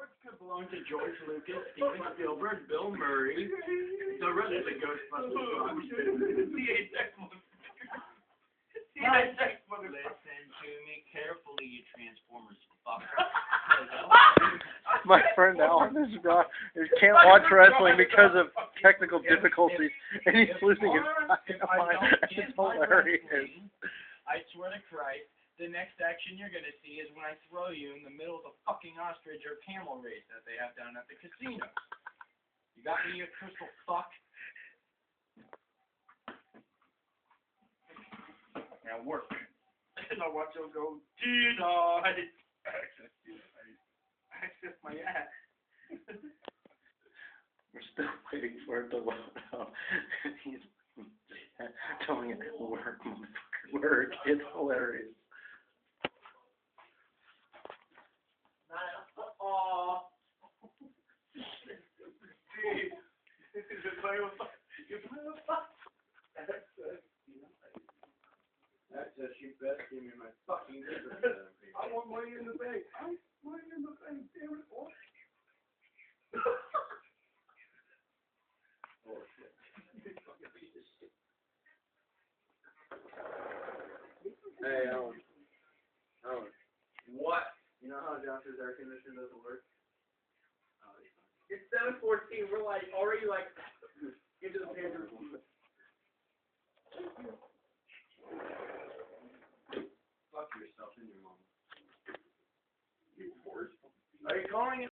parts could belong to George Lucas, Steven Spielberg, Bill Murray, the rest of the Ghostbusters. Listen to me carefully, you Transformers fucker. My friend Alan can't watch wrestling because of technical difficulties, and he's losing his fucking mind. It's hilarious. I swear to Christ, the next action you're gonna see is when I throw you in the middle of a fucking ostrich or camel race that they have down at the casino. You got me, you crystal fuck? Now work. And I'll watch him go, denied. Access my ass. We're still waiting for it to load up. He's telling it, work, motherfucker, work. It's hilarious. Aww. That's just you best give me my fucking difference. I want money in the bank. I want money in the bank. Damn it, boy. Oh shit. Hey, Alan. What? You know how Josh's air conditioner doesn't work? Oh, it's 7:14. We're like